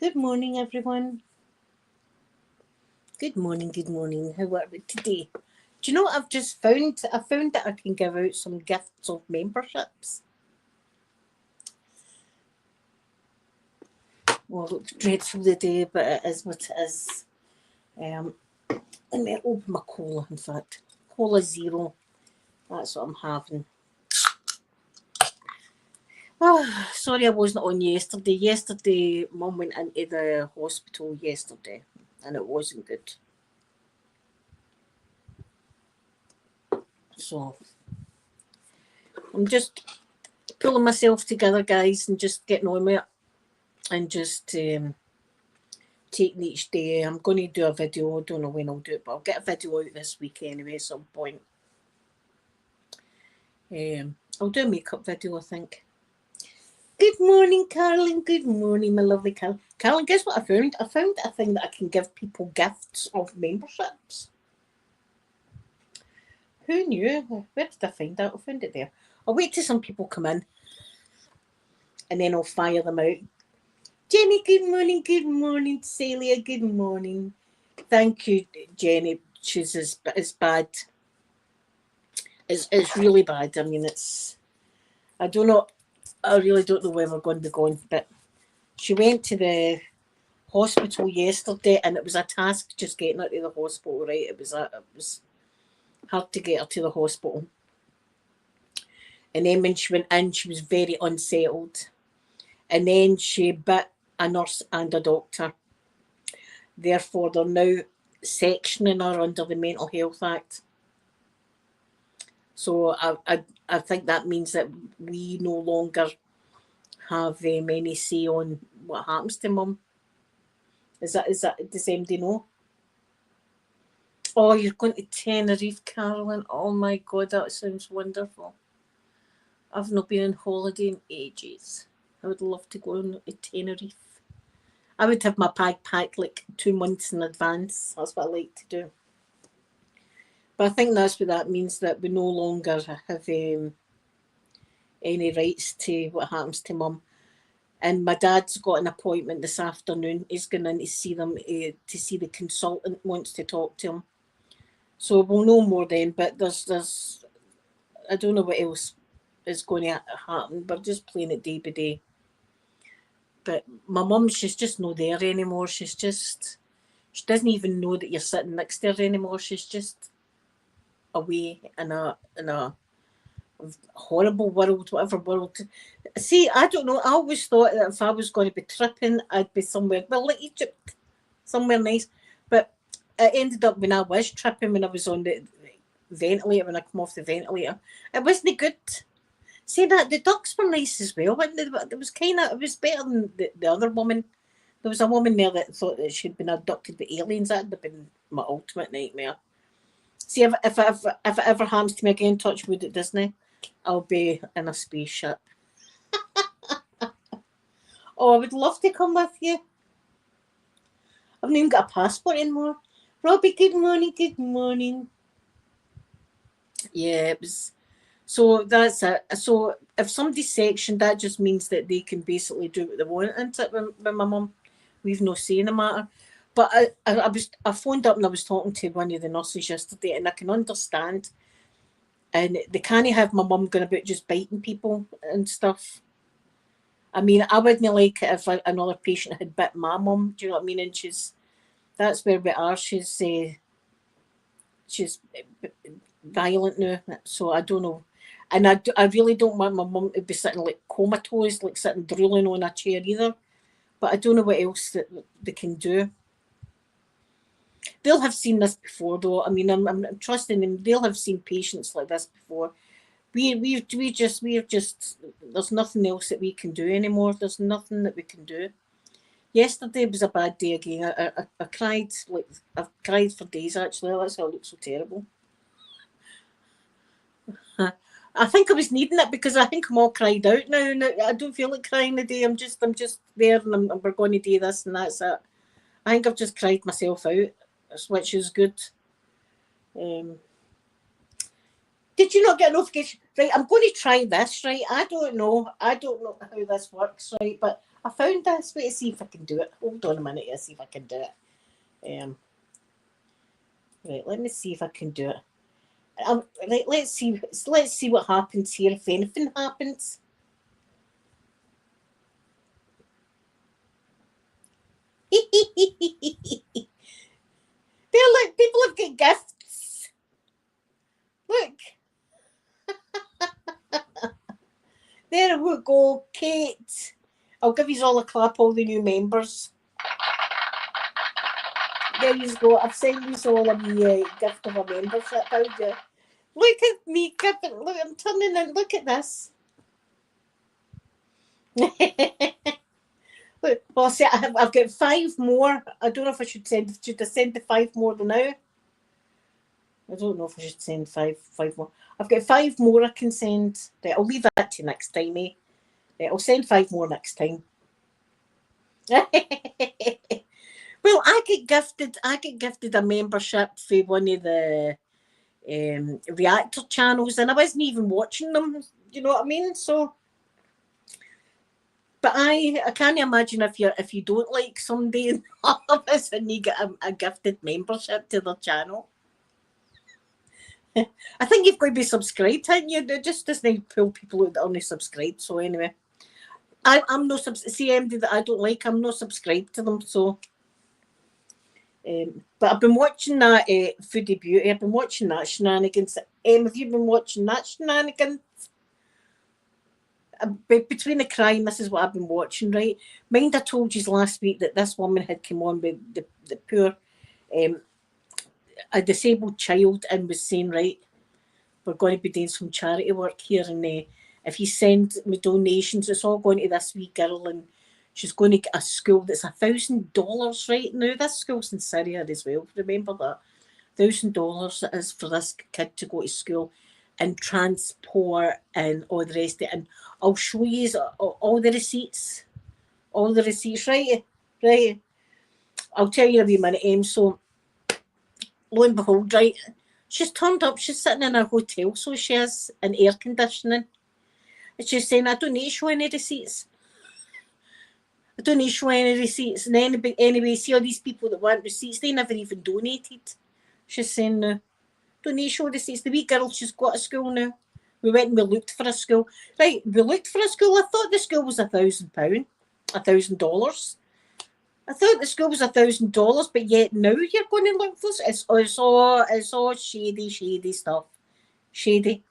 Good morning, everyone. Good morning, good morning. How are we today? Do you know what I've just found? I found that I can give out some gifts of memberships. Well, it looks dreadful today, but it is what it is. Let me open my cola, in fact. Cola Zero. That's what I'm having. Oh, sorry I wasn't on yesterday. Yesterday, Mum went into the hospital yesterday, and it wasn't good. So, I'm just pulling myself together, guys, and just getting on with it. And just taking each day. I'm going to do a video. I don't know when I'll do it, but I'll get a video out this week anyway at some point. I'll do a makeup video, I think. Good morning, Carolyn. Good morning, my lovely Carolyn. Carolyn, guess what I found? I found a thing that I can give people gifts of memberships. Who knew? Where did I find that? I found it there. I'll wait till some people come in and then I'll fire them out. Jenny, good morning. Good morning. Celia, good morning. Thank you, Jenny. She's as bad. It's really bad. I mean, I don't know. I really don't know where we're going to be going. But she went to the hospital yesterday, and it was a task just getting her to the hospital. Right, it was hard to get her to the hospital. And then when she went in, she was very unsettled. And then she bit a nurse and a doctor. Therefore, they're now sectioning her under the Mental Health Act. So I think that means that we no longer have any say on what happens to Mum. Is that does anybody know? Oh, you're going to Tenerife, Carolyn. Oh my God, that sounds wonderful. I've not been on holiday in ages. I would love to go on to Tenerife. I would have my bag packed like 2 months in advance. That's what I like to do. But I think that's what that means, that we no longer have any rights to what happens to Mum. And my dad's got an appointment this afternoon. He's going in to see them, to see the consultant wants to talk to him. So we'll know more then. But there's I don't know what else is going to happen. We're just playing it day by day. But my mum, she's just not there anymore. She doesn't even know that you're sitting next to her anymore. She's just away in a horrible world, whatever world. See, I don't know. I always thought that if I was going to be tripping, I'd be somewhere, well, like Egypt, somewhere nice. But it ended up when I was tripping, when I was on the ventilator, when I come off the ventilator, it wasn't good. See, that the ducks were nice as well. It was it was better than the other woman. There was a woman there that thought that she'd been abducted by aliens. That'd have been my ultimate nightmare. See, if it ever happens to me again, touch wood at Disney, I'll be in a spaceship. Oh, I would love to come with you. I've not even got a passport anymore. Robbie, good morning, good morning. Yeah, it was. So that's it. So if somebody's sectioned, that just means that they can basically do what they want, isn't it, with my mum? We've no say in the matter. But I phoned up and I was talking to one of the nurses yesterday, and I can understand. And they can't have my mum going about just biting people and stuff. I mean, I wouldn't like it if another patient had bit my mum. Do you know what I mean? And that's where we are. She's violent now, so I don't know. And I really don't want my mum to be sitting like comatose, like sitting drooling on a chair either. But I don't know what else that they can do. They'll have seen this before, though. I mean, I'm trusting them. They'll have seen patients like this before. We're just there's nothing else that we can do anymore. There's nothing that we can do. Yesterday was a bad day again. I cried, like I've cried for days actually. That's how I look so terrible. I think I was needing it because I think I'm all cried out now. And I don't feel like crying today. I'm just there, and we're going to do this, and that's it. I think I've just cried myself out, which is good. Um, did you not get a notification? Right, I'm going to try this. Right, I don't know how this works. Right, but I found this. Wait to see if I can do it. Hold on a minute to see if I can do it. Right, let me see if I can do it. Right, let's see what happens here, if anything happens. There, look, people have got gifts. Look. There we go, Kate. I'll give you all a clap, all the new members. There you go. I've sent you all a gift of a membership. How do you? Look at me giving. Look, I'm turning in. Look at this. Look, well, see, I've got 5 more. I don't know if I should send. Should I send the 5 more than now? I don't know if I should send five more. I've got 5 more I can send. Right, I'll leave that to next time, eh? Right, I'll send 5 more next time. Well, I get gifted a membership for one of the reactor channels, and I wasn't even watching them. You know what I mean? So, but I can't imagine if you don't like somebody in all of us and you get a gifted membership to their channel. I think you've got to be subscribed, haven't you? It just doesn't pull people out that aren't subscribed. So anyway, I'm no CMD that I don't like. I'm not subscribed to them. So, but I've been watching that Foodie Beauty. I've been watching that shenanigans. Have you been watching that shenanigans? Between the crime, this is what I've been watching, right? Mind I told you last week that this woman had come on with the poor a disabled child and was saying, right, we're going to be doing some charity work here, and if you send me donations, it's all going to this wee girl, and she's going to get a school that's $1,000 right now. This school's in Syria as well, remember that. $1,000 it is for this kid to go to school and transport and all the rest of it. And I'll show you all the receipts. All the receipts, right? Right. I'll tell you in a wee minute, So, lo and behold, right, she's turned up, she's sitting in her hotel, so she has an air conditioning. And she's saying, I don't need to show any receipts. I don't need to show any receipts. And anyway, see all these people that want receipts, they never even donated. She's saying, no, don't need to show receipts. The wee girl, she's got a school now. We went and we looked for a school. Right, we looked for a school. I thought the school was £1,000, $1,000. I thought the school was $1,000, but yet now you're going to look for it's all shady stuff. Shady.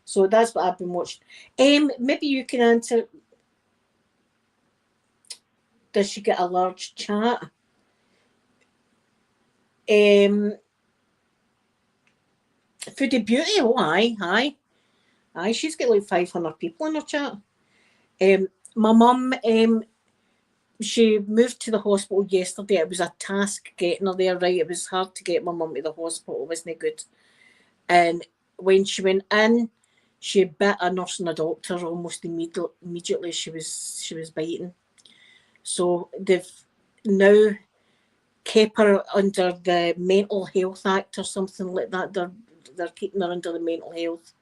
So that's what I've been watching. Maybe you can answer. Does she get a large chat? Foodie Beauty, oh aye. She's got like 500 people in her chat. My mum, she moved to the hospital yesterday. It was a task getting her there, right? It was hard to get my mum to the hospital, wasn't it good? And when she went in, she bit a nurse and a doctor almost immediately. She was biting. So they've now kept her under the Mental Health Act or something like that. They're keeping her under the Mental Health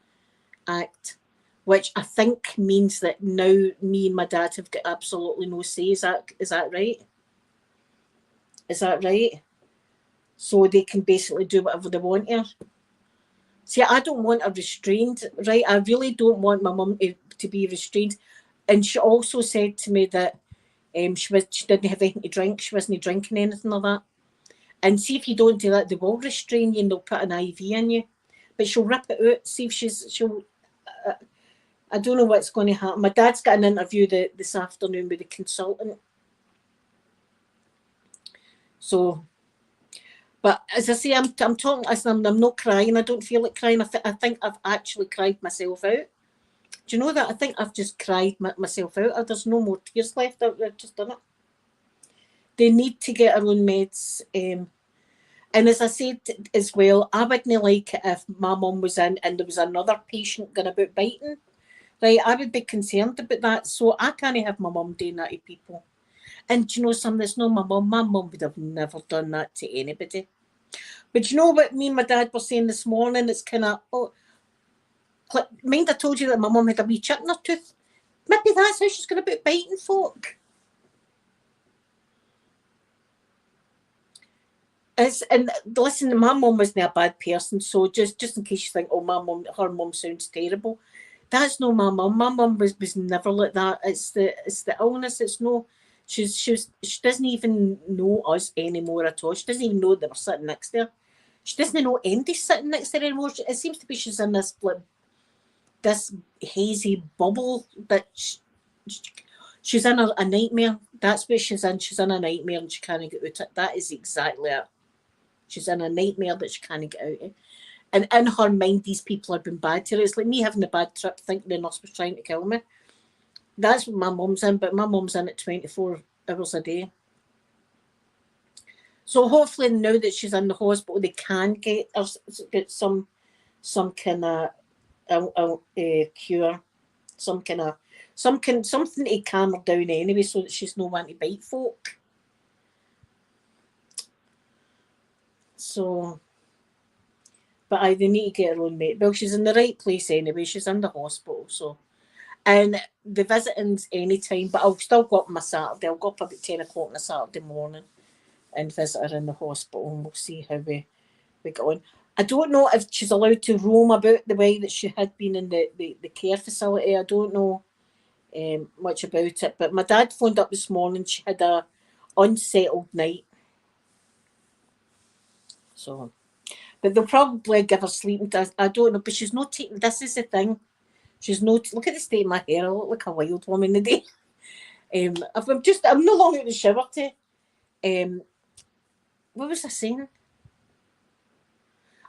Act, which I think means that now me and my dad have got absolutely no say. Is that right? Is that right? So they can basically do whatever they want here. See, I don't want her restrained, right? I really don't want my mum to be restrained. And she also said to me that she didn't have anything to drink. She wasn't drinking anything like that. And see, if you don't do that, they will restrain you and they'll put an IV in you. But she'll rip it out. See if she'll. I don't know what's going to happen. My dad's got an interview this afternoon with the consultant. So, but as I say, I'm talking. I'm not crying. I don't feel like crying. I think I've actually cried myself out. Do you know that? I think I've just cried myself out. There's no more tears left. I've just done it. They need to get their own meds. And as I said as well, I wouldn't like it if my mum was in and there was another patient going about biting. Right, I would be concerned about that. So I can't have my mum doing that to people. And do you know something? That's not my mum. My mum would have never done that to anybody. But you know what me and my dad were saying this morning? It's kind of, mind I told you that my mum had a wee chip in her tooth? Maybe that's how she's going about biting folk. And listen, my mum wasn't a bad person, so just in case you think, oh, her mum sounds terrible, that's no my mum. My mum was never like that. It's the illness. It's no, she doesn't even know us anymore at all. She doesn't even know that we're sitting next to her. She doesn't know Andy sitting next to her anymore. It seems to be she's in this hazy bubble that she's in a nightmare. That's what she's in. She's in a nightmare and she can't get out of it. That is exactly it. She's in a nightmare that she can't get out of. And in her mind, these people have been bad to her. It's like me having a bad trip thinking the nurse was trying to kill me. That's what my mum's in, but my mum's in it 24 hours a day. So hopefully now that she's in the hospital, they can get some kind of cure, something to calm her down anyway, so that she's no one to bite folk. So, but they need to get her own mate. Well, she's in the right place anyway. She's in the hospital, so. And the visiting's any time, but I'll still go up on my Saturday. I'll go up about 10 o'clock on a Saturday morning and visit her in the hospital, and we'll see how we get on. I don't know if she's allowed to roam about the way that she had been in the care facility. I don't know much about it, but my dad phoned up this morning. She had a unsettled night. So, but they'll probably give her sleeping. I don't know, but she's not taking. This is the thing. She's not. Look at the state of my hair. I look like a wild woman today. I'm no longer in the shower today. What was I saying?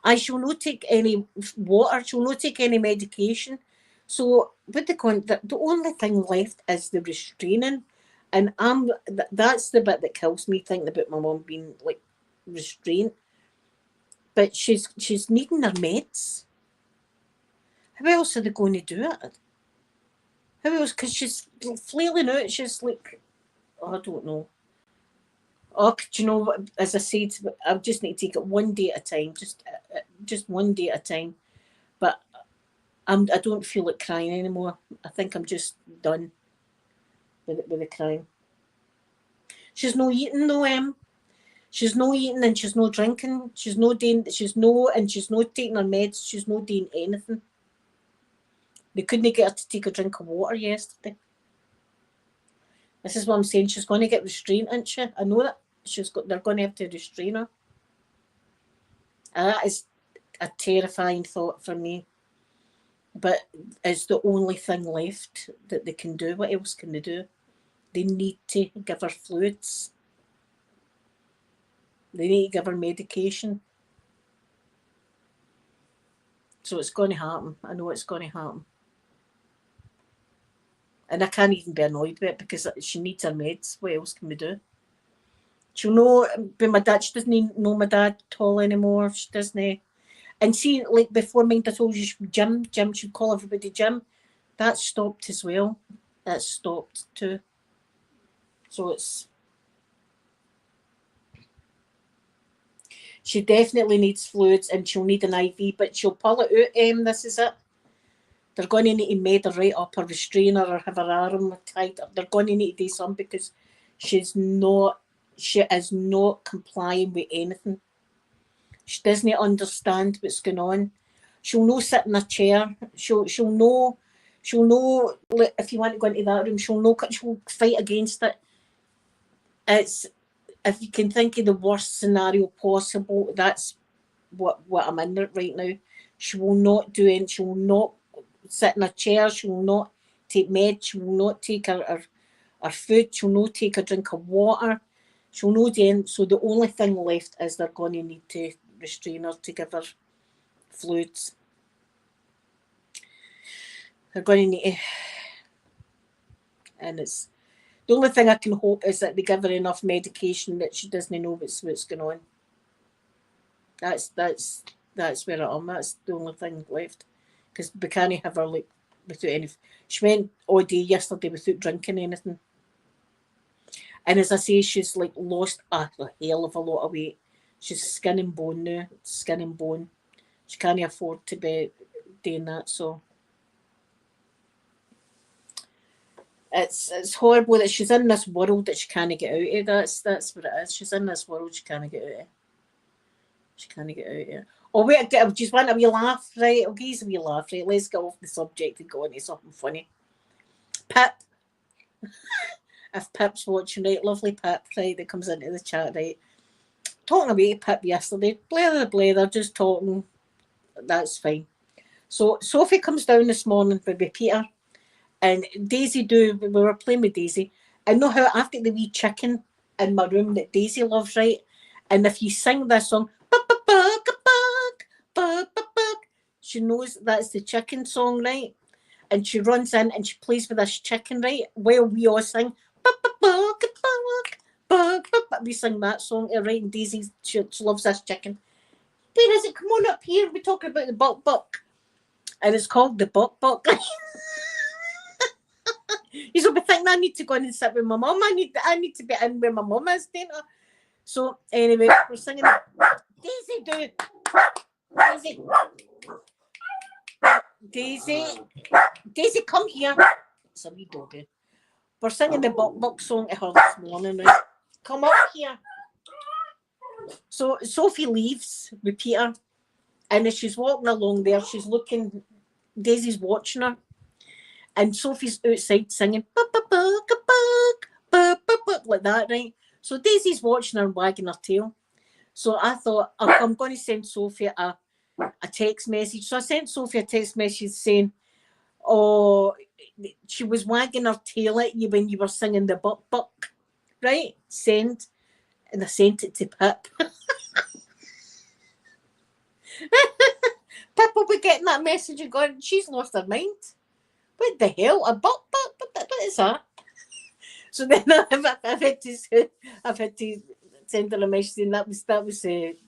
I shall not take any water. Shall not take any medication. So, but the only thing left is the restraining, and that's the bit that kills me thinking about my mum being like restrained. But she's needing her meds. How else are they going to do it? How else? Because she's flailing out. She's like, oh, I don't know. Oh, do you know what? As I said, I just need to take it one day at a time. Just one day at a time. But I don't feel like crying anymore. I think I'm just done with the crying. She's no eating though, She's no eating and she's no drinking. She's no taking her meds. She's no doing anything. They couldn't get her to take a drink of water yesterday. This is what I'm saying. She's going to get restrained, isn't she? I know that they're going to have to restrain her. And that is a terrifying thought for me. But it's the only thing left that they can do. What else can they do? They need to give her fluids. They need to give her medication. So it's going to happen. I know it's going to happen. And I can't even be annoyed with it because she needs her meds. What else can we do? She'll know, but my dad, she doesn't know my dad at all anymore. She doesn't. And see, like before, mind I told you, Jim, she'd call everybody Jim. That stopped as well. That stopped too. So she definitely needs fluids and she'll need an IV, but she'll pull it out. This is it. They're going to need to med her right up, or restrain her, or have her arm tight. They're going to need to do something because she is not complying with anything. She doesn't understand what's going on. She'll know sit in a chair. She'll know like, if you want to go into that room, she'll fight against it. It's, if you can think of the worst scenario possible, that's what I'm in right now. She will not do anything. She will not sit in a chair. She will not take meds. She will not take her food. She'll not take a drink of water. She'll not do anything. So the only thing left is they're going to need to restrain her to give her fluids. They're going to need to, and it's the only thing I can hope is that they give her enough medication that she doesn't know what's going on. That's where I am. That's the only thing left, because we can't have her like without any. She went all day yesterday without drinking anything, and as I say, she's like lost a hell of a lot of weight. She's skin and bone now. Skin and bone. She can't afford to be doing that. So it's horrible that she's in this world that she can't get out of. That's what it is. She's in this world she can't get out of. She can't get out yet. Oh wait, I just want a wee laugh, right? I'll give you a wee laugh, right? Let's get off the subject and go into something funny. Pip. If Pip's watching, right? Lovely Pip, right? That comes into the chat, right? Talking away to Pip yesterday. Blather, just talking. That's fine. So Sophie comes down this morning with Peter. And Daisy we were playing with Daisy. I know how I've got the wee chicken in my room that Daisy loves, right? And if you sing this song, she knows that's the chicken song, right? And she runs in and she plays with this chicken, right? While we all sing, we sing that song, right? And Daisy, she loves this chicken. Where is it? Come on up here. We're talking about the buck. And it's called the buck. You'll be thinking I need to go in and sit with my mum. I need to be in where my mum is, don't I? So anyway, we're singing Daisy, come here. It's a wee doggy. We're singing the buck song to her this morning, right? Come up here. So Sophie leaves with Peter, and as she's walking along there, she's looking. Daisy's watching her. And Sophie's outside singing like that, right? So Daisy's watching her wagging her tail. So I thought, I'm going to send Sophie a text message. So I sent Sophie a text message saying, oh, she was wagging her tail at you when you were singing the buck, right? Send. And I sent it to Pip. Pip will be getting that message and going, she's lost her mind. What the hell? A buck? What is that? So then I've had to send her a message saying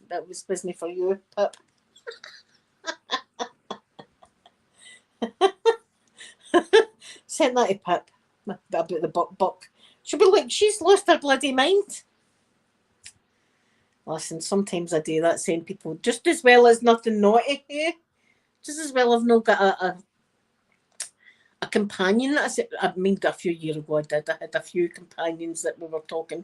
that was business for you, Pip. Sent that to Pip about the buck. She'll be like, she's lost her bloody mind. Listen, sometimes I do that, send people just as well as nothing naughty. Just as well I've not got a companion. I mean, a few years ago I had a few companions that we were talking.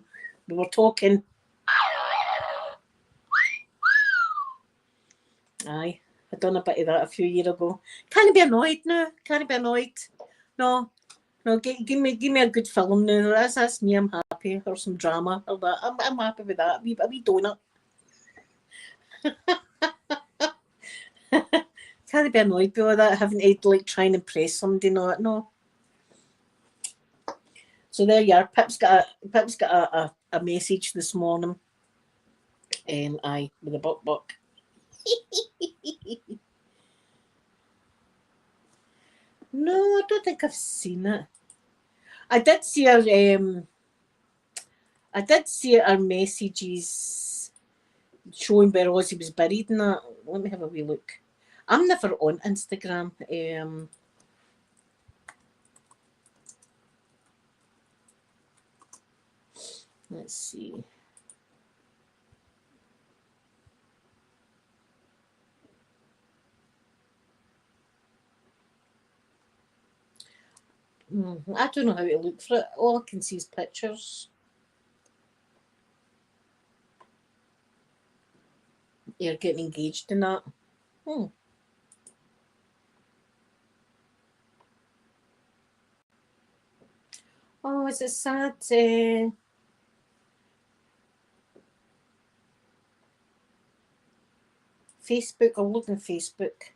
Aye, I done a bit of that a few years ago. Can't be annoyed now. No, give me a good film now. That's me. I'm happy. Or some drama or that. I'm happy with that. A wee donut. Can't be annoyed by all that. Having to like try and impress somebody. No. So there you are. Pip's got a message this morning. Aye, with a buck. No, I don't think I've seen it. I did see her messages showing where Ozzy was buried and that. Let me have a wee look. I'm never on Instagram. Let's see. I don't know how to look for it. All I can see is pictures. You're getting engaged in that. Oh, is it sad? Facebook. I'll look on Facebook.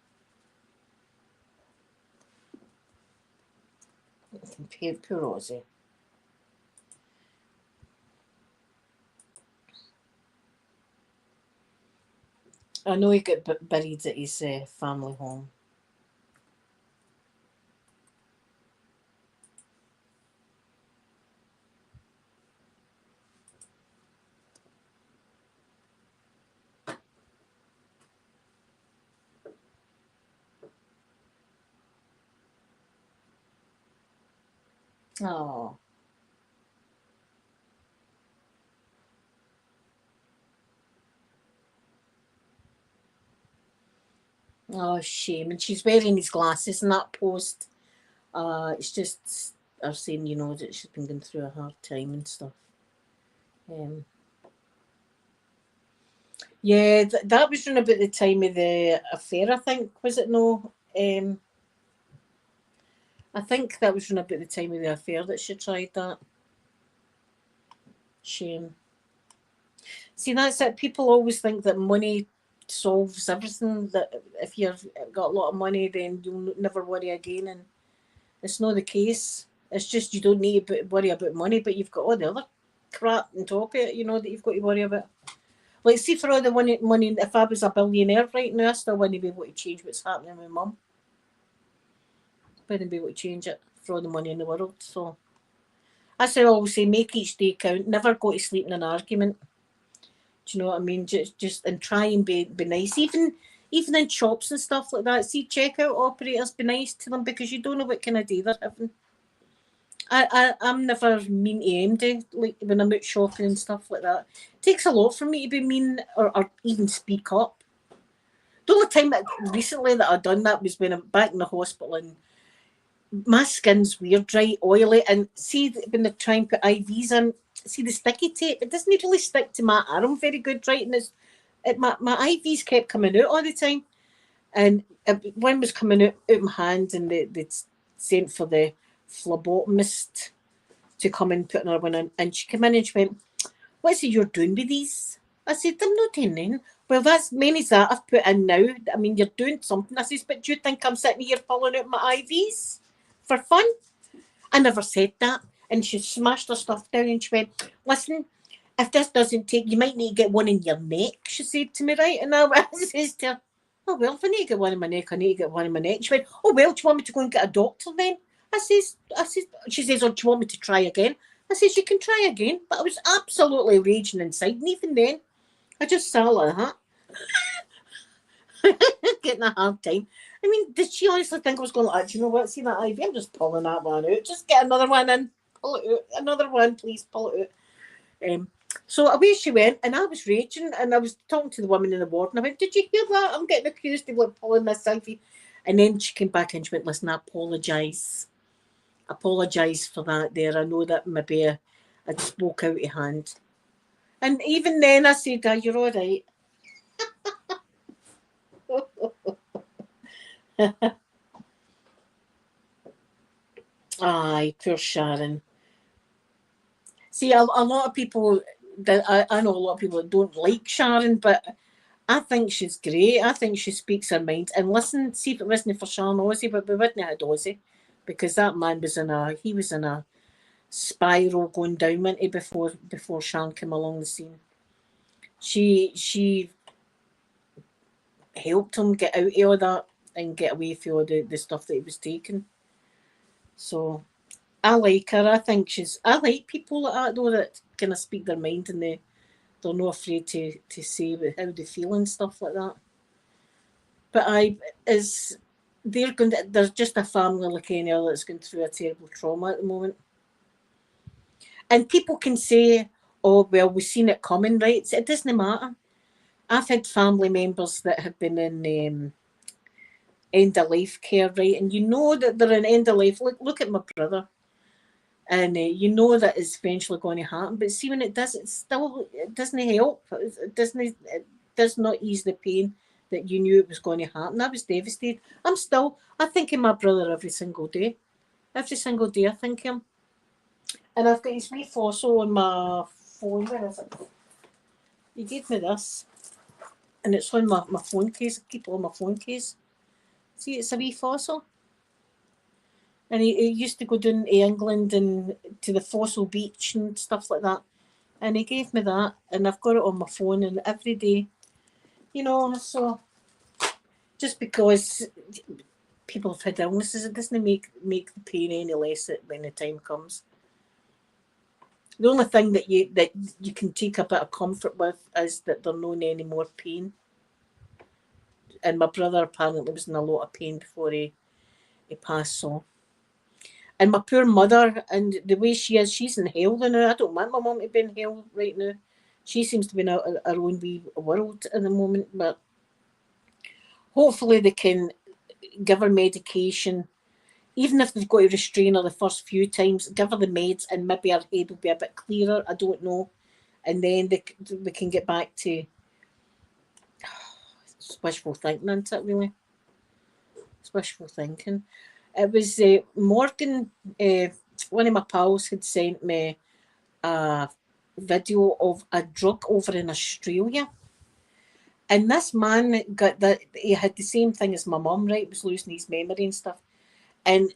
Poor Ozzy. I know he got buried at his family home. Oh. Oh, shame. And she's wearing his glasses in that post. It's just her saying, that she's been going through a hard time and stuff. Yeah, that was around about the time of the affair, I think, was it no? I think that was around about the time of the affair that she tried that. Shame. See, that's it. People always think that money solves everything. That if you've got a lot of money, then you'll never worry again. And it's not the case. It's just you don't need to worry about money, but you've got all the other crap on top of it, that you've got to worry about. Like, see, for all the money, if I was a billionaire right now, I still wouldn't be able to change what's happening with mum. Wouldn't be able to change it for all the money in the world. So, as I always say, make each day count. Never go to sleep in an argument. Do you know what I mean? Just and try and be nice. Even in shops and stuff like that. See, checkout operators, be nice to them because you don't know what kind of day they're having. I'm never mean to anybody, like when I'm out shopping and stuff like that. It takes a lot for me to be mean or even speak up. The only time that recently that I've done that was when I'm back in the hospital and my skin's weird, dry, oily, and see when they try and put IVs in, see the sticky tape, it doesn't really stick to my arm very good, right? And my IVs kept coming out all the time, and one was coming out my hand, and they'd sent for the phlebotomist to come and put another one in, and she came in and she went, "What's it you're doing with these?" I said, "I'm not doing anything." "Well, that's many that I've put in now. I mean, you're doing something." I says, "But do you think I'm sitting here pulling out my IVs for fun?" I never said that. And she smashed her stuff down and she went, "Listen, if this doesn't take, you might need to get one in your neck," she said to me, right? And I says to her, "Oh, well, if I need to get one in my neck, I need to get one in my neck." She went, "Oh, well, do you want me to go and get a doctor then?" She says, "Oh, do you want me to try again?" I says, "You can try again." But I was absolutely raging inside. And even then, I just sat like that, getting a hard time. I mean, did she honestly think I was going like, "Do you know what? See that IV? I'm just pulling that one out. Just get another one in. Pull it out. Another one, please. Pull it out." So away she went, and I was raging, and I was talking to the woman in the ward, and I went, "Did you hear that? I'm getting accused of like pulling this IV." And then she came back and she went, "Listen, I apologise for that there. I know that maybe I'd spoke out of hand." And even then I said, "You're all right." Aye, poor Sharon. See, a lot of people that I know a lot of people that don't like Sharon, but I think she's great. I think she speaks her mind. And listen, see if it wasn't for Sharon Ozzy, but we wouldn't have had Ozzy because that man was in a spiral going down, went before Sharon came along the scene. She helped him get out of all that and get away from all the stuff that he was taking. So I like her. I like people like that though that kind of speak their mind and they're not afraid to say how they feel and stuff like that. But they're just a family like any other that's going through a terrible trauma at the moment. And people can say, "Oh well, we've seen it coming," right? It doesn't matter. I've had family members that have been in end of life care, right? And you know that they're in end of life. Look at my brother, and you know that it's eventually going to happen. But see, when it does, it doesn't help. It does not ease the pain that you knew it was going to happen. I was devastated. I think of my brother every single day. Every single day, I think of him. And I've got his wee fossil on my phone. Where is it? He gave me this, and it's on my phone case. I keep it on my phone case. See, it's a wee fossil. And he used to go down to England and to the fossil beach and stuff like that. And he gave me that, and I've got it on my phone, and every day, so just because people have had illnesses, it doesn't make the pain any less when the time comes. The only thing that you can take a bit of comfort with is that there's not any more pain. And my brother apparently was in a lot of pain before he passed, so. And my poor mother, and the way she is, she's in hell now. I don't want my mum to be in hell right now. She seems to be in her own wee world at the moment, but hopefully they can give her medication. Even if they've got to restrain her the first few times, give her the meds and maybe her head will be a bit clearer. I don't know. And then we can get back to It's wishful thinking, isn't it, really? It's wishful thinking. It was Morgan, one of my pals had sent me a video of a drug over in Australia. And this man got that, he had the same thing as my mum, right? He was losing his memory and stuff. And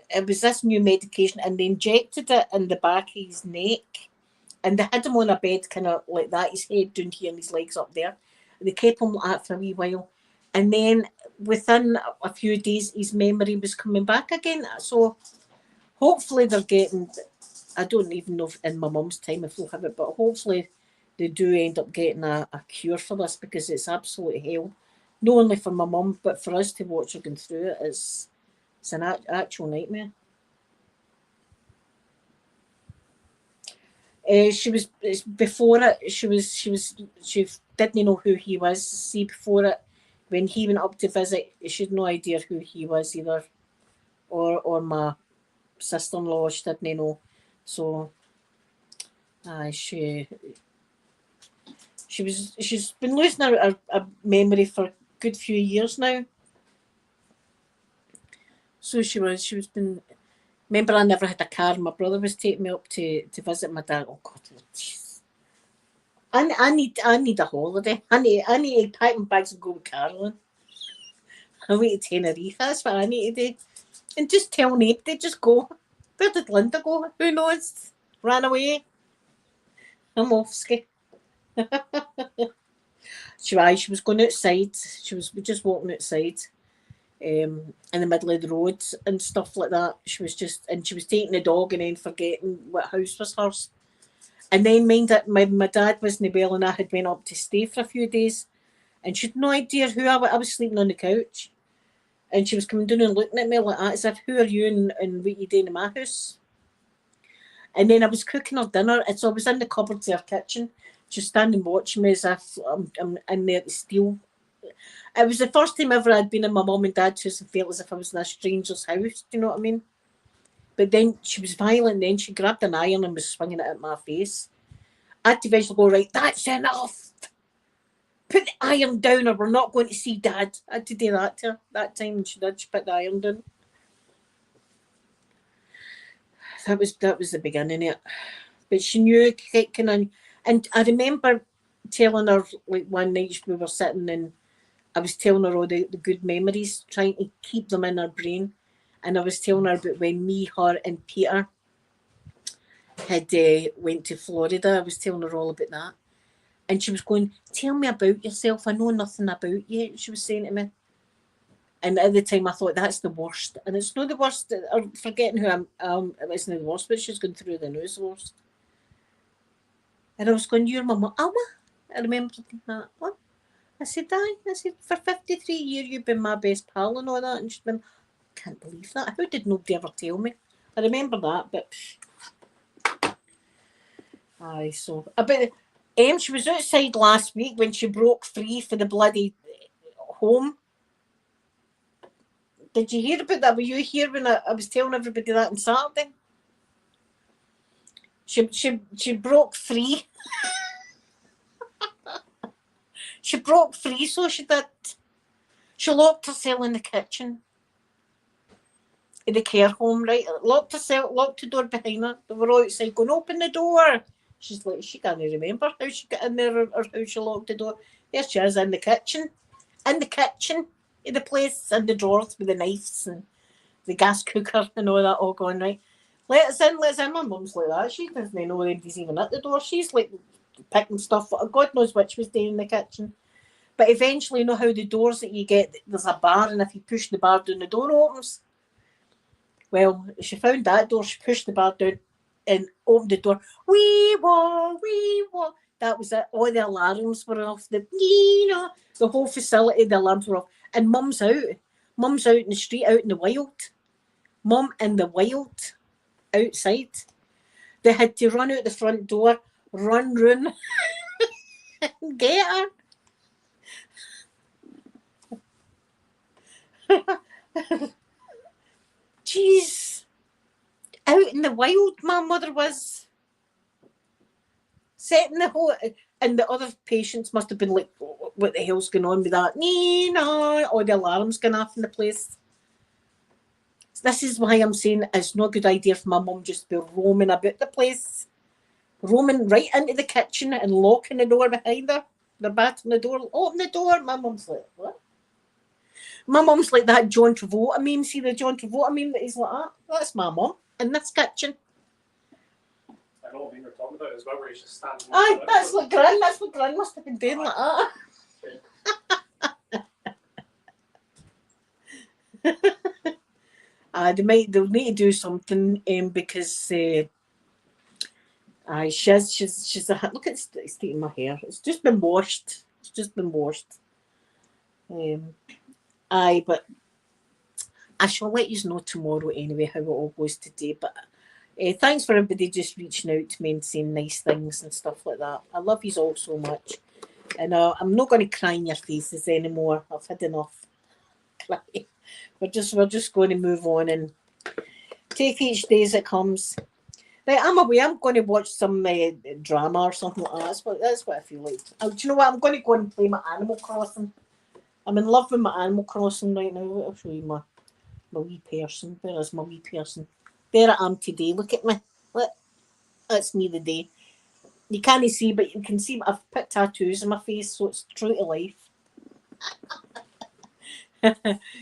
it was this new medication, and they injected it in the back of his neck. And they had him on a bed, kind of like that, his head down here and his legs up there. And they kept him like that for a wee while. And then within a few days, his memory was coming back again. So hopefully they're getting, I don't even know if in my mum's time if they'll have it, but hopefully they do end up getting a cure for this, because it's absolute hell. Not only for my mum, but for us to watch her going through it, it's an actual nightmare. She was before it. She didn't know who he was. See, before it, when he went up to visit, she had no idea who he was either, or my sister-in-law. She didn't know. So, she's been losing her memory for a good few years now. So she was been. Remember, I never had a car. My brother was taking me up to visit my dad. Oh God, jeez. I need a holiday. I need to pack my bags and go with Carolyn. I wait to Tenerife. That's what I need to do. And just tell nobody, just go. Where did Linda go? Who knows? Ran away. I'm off ski. She was going outside. She was just walking outside. In the middle of the road and stuff like that. She was taking the dog and then forgetting what house was hers. And then mind that my dad wasn't well, and I had went up to stay for a few days, and she had no idea who I was sleeping on the couch. And she was coming down and looking at me like that, as if, who are you and what you doing in my house? And then I was cooking her dinner, and so I was in the cupboard of her kitchen, just standing watching me as if I'm in there to steal. It was the first time ever I'd been in my mum and dad's house and felt as if I was in a stranger's house. Do you know what I mean? But then she was violent. Then she grabbed an iron and was swinging it at my face. I had to eventually go, right, that's enough. Put the iron down, or we're not going to see Dad. I had to do that to her that time, and she did. She put the iron down. That was the beginning of it. But she knew, kind of, and I remember telling her, like, one night we were sitting and I was telling her all the good memories, trying to keep them in her brain. And I was telling her about when me, her, and Peter had went to Florida. I was telling her all about that. And she was going, tell me about yourself. I know nothing about you, she was saying to me. And at the time I thought, that's the worst. And it's not the worst, or forgetting who it's not the worst, but she's going through the news worst. And I was going, you're my mum, Elma? I remember that. What? I said, for 53 years you've been my best pal and all that. And she's been, I can't believe that. How did nobody ever tell me? I remember that, but aye, so about she was outside last week when she broke free for the bloody home. Did you hear about that? Were you here when I was telling everybody that on Saturday? She broke free. She broke free, so she did. She locked herself in the kitchen in the care home, right? Locked the door behind her. They were all outside going, open the door. She's like, she can't remember how she got in there, or how she locked the door. There she is in the kitchen. In the kitchen, in the place, in the drawers with the knives and the gas cooker and all that all going, right? Let us in. My mum's like that. She doesn't know anybody's even at the door. She's like picking stuff. God knows which was down in the kitchen. But eventually, you know how the doors that you get, there's a bar, and if you push the bar down, the door opens. Well, she found that door. She pushed the bar down and opened the door. Wee wah, wee wah. That was it. All the alarms were off. The whole facility, the alarms were off. And Mum's out. Mum's out in the street, out in the wild. Mum in the wild, outside. They had to run out the front door, run round, and get her. Jeez. Out in the wild, my mother was. Setting the whole, and the other patients must have been like, what the hell's going on with that. No, all the alarms going off in the place. This is why I'm saying it's not a good idea for my mum just to be roaming about the place. Roaming right into the kitchen and locking the door behind her. They're batting the door. Open the door. My mum's like, what? My mum's like that John Travolta meme. See the John Travolta meme that he's like, ah, that's my mum in this kitchen. I know what meme you're talking about as well, where he's just standing. Aye, that's what Gran must have been doing like that. They'll need to do something because she's a look at it's taking my hair. It's just been washed. But I shall let you know tomorrow anyway how it all goes today. But thanks for everybody just reaching out to me and saying nice things and stuff like that. I love you all so much, and I'm not going to cry in your faces anymore. I've had enough crying. We're just going to move on and take each day as it comes. Right, I'm away. I'm going to watch some drama or something like that. That's what I feel like. Do you know what? I'm going to go and play my Animal Crossing. I'm in love with my Animal Crossing right now. I'll show you my wee person. Where is my wee person? There I am today. Look at me. Look, that's me the day. You can't see, but you can see I've put tattoos on my face, so it's true to life.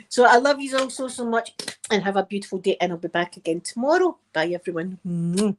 So I love you all so much, and have a beautiful day, and I'll be back again tomorrow. Bye everyone.